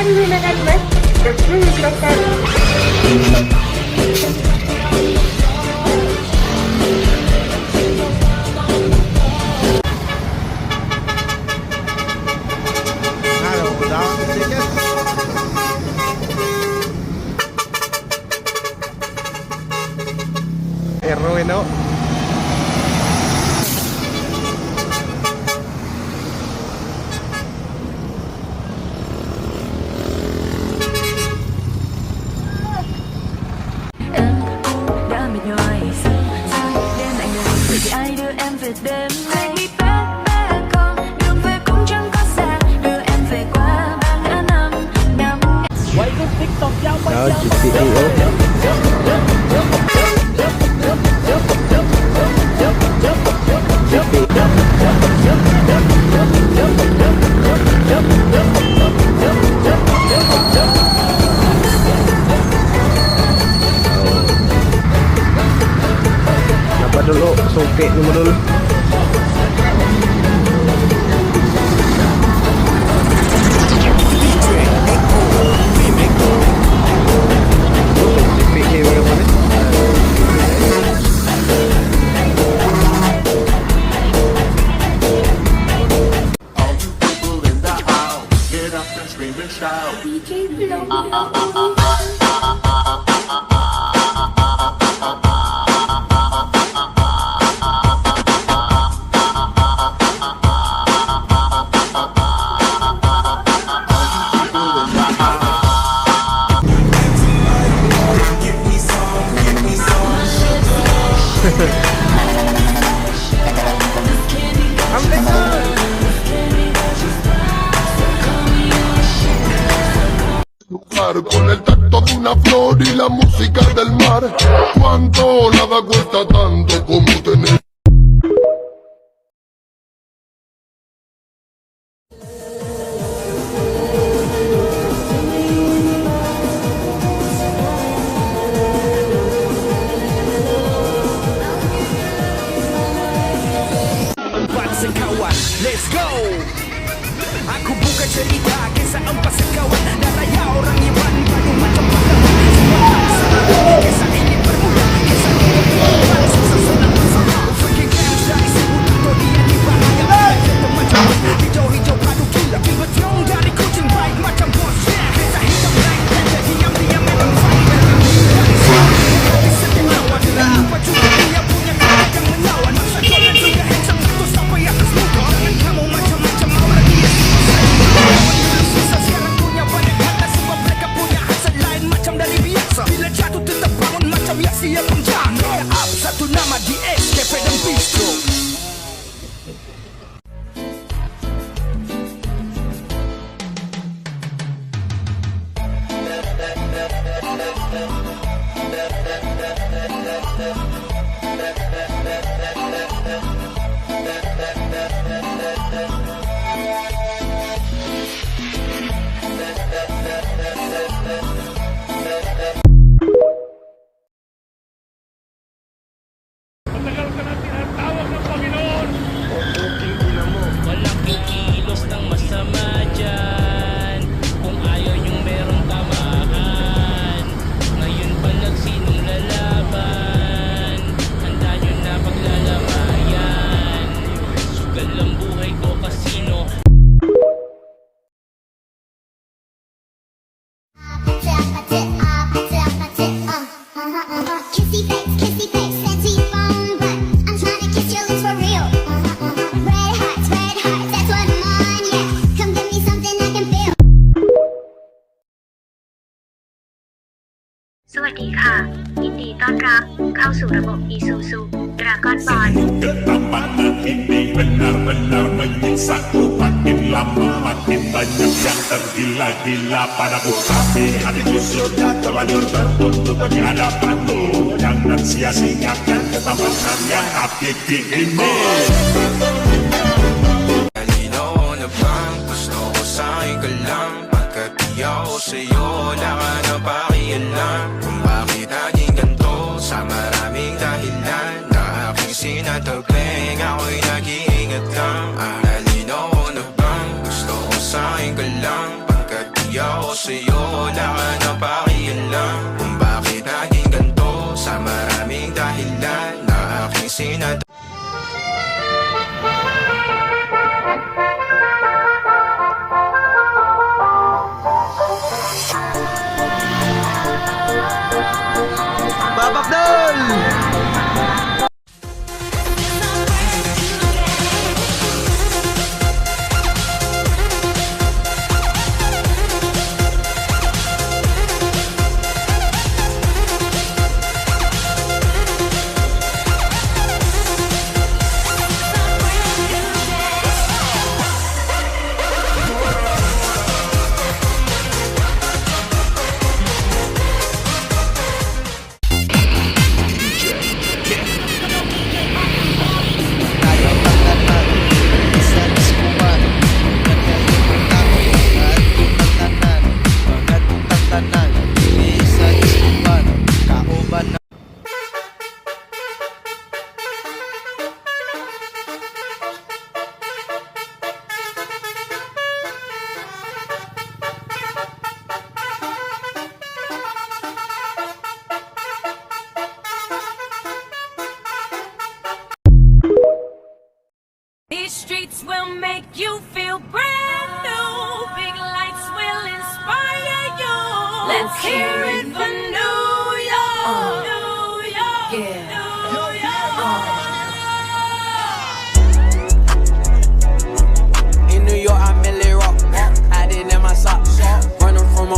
りに流れます。ご注意ください。Halo, down the ticket. Erwin, no? Đã mệt nhoài sao đêm anh lại vì ai đưa em về đêm nay bé con đường về cũng chẳng có xa đưa em về qua ba ngã năm năm Đó, GPA. Napa dulu, suke dulu. GPA berapa nih? All you people in the aisle, get up and scream and shout. Con el tacto de una flor y la música del mar. Cuánto nada cuesta tanto como tener. Pagsikawan, let's go! Aku bukan cerita kisah empat sekawan dan raya orang Iban padu macam pahlawan. Semua sama, kisah ini bermula, kisah ini bermula, susah senang bersama. Pergi games dari sibuk atau dia di bahaya. Kita macam hijau-hijau padu gila, bertiung dari kucing baik macam bos. Kisah hitam black panther, diam-diam memang fighter. Dari sini, di setiap lawan, apa juga dia punya kata yang menawan. Masa kalian juga handsome satu sampai atas muka. Jangan kamu macam-macam aura dia. Susah sekarang punya banyak harta sebab mereka punya hasad lain macam dari biasa. Bila jatuh tetap bangun macam yang siap menjaga. Up satu nama di Escape dan Bistro. Walang kikilos ng masama dyan. Kung ayaw niyong merong tamaan, ngayon pa nagsinong lalaban. Handa niyo na paglalamayan. Sugal ang buhay ko kasino. Kissy face, fancy phone, but I'm trying to kiss your lips for real. Red hearts, that's what I'm on, yeah. Come give me something I can feel. สวัสดีค่ะ ยินดีต้อนรับเข้าสู่ระบบ Isuzu Dragon Ball. Ketamanan ini benar-benar menyiksa ku. Makin lama makin banyak yang tergila-gila padaku. Tapi hatiku sudah terlanjur tertutup di hadapanmu. Jangan sia-siakan ketamanan yang hakiki ini. Kanino na bang gusto ko sa'yo ka lang? Pagkat di ako sa'yo, wala ka na pakialam. Kung bakit naging ganito sa maraming dahilan na aking sinatagling, ako'y nag-iingat lang. Kanino na bang gusto ko sa'yo ka lang? Pagkat di Kuya ko sa'yo, wala ka nang pakialam kung bakit naging ganito sa maraming dahilan na aking sinat. Babakdol! These streets will make you feel brand new. Big lights will inspire you. Let's hear it for New York. New York. Yeah. New York. In New York, I merely rock. Hiding in my socks. Running from a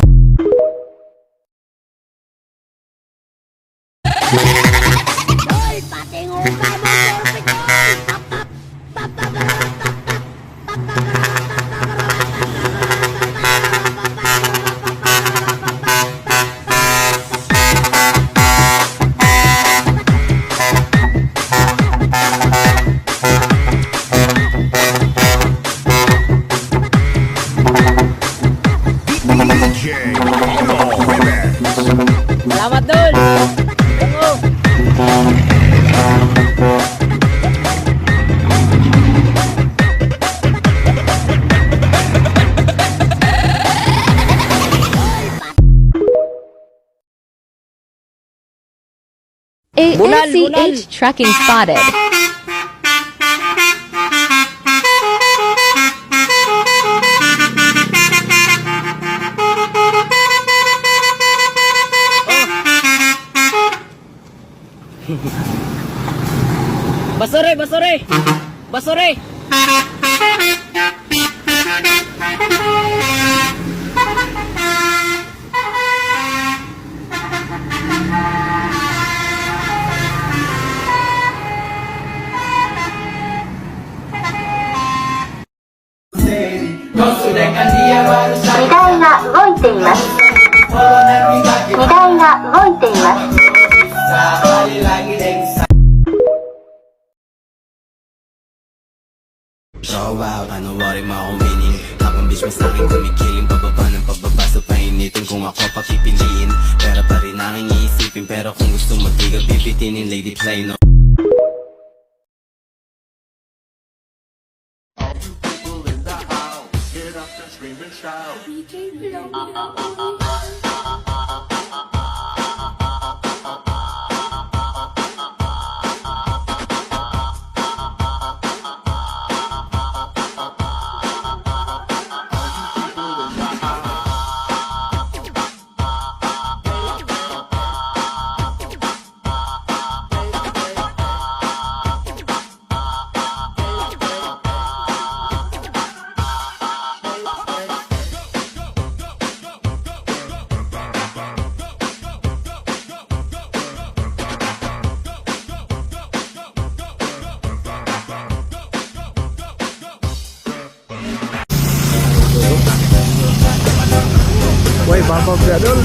Salamat, Dol! Bango! ACH tracking spotted. Basore! Basore! Basore! So wow, ano worry mo akong meaning habang bitch mas aking kumikiling pababa ng pababa sa painitin kung ako pakipiliin pera pa rin aking iisipin pero kung gusto magtigal pipitinin lady play no. Woi, babakdol!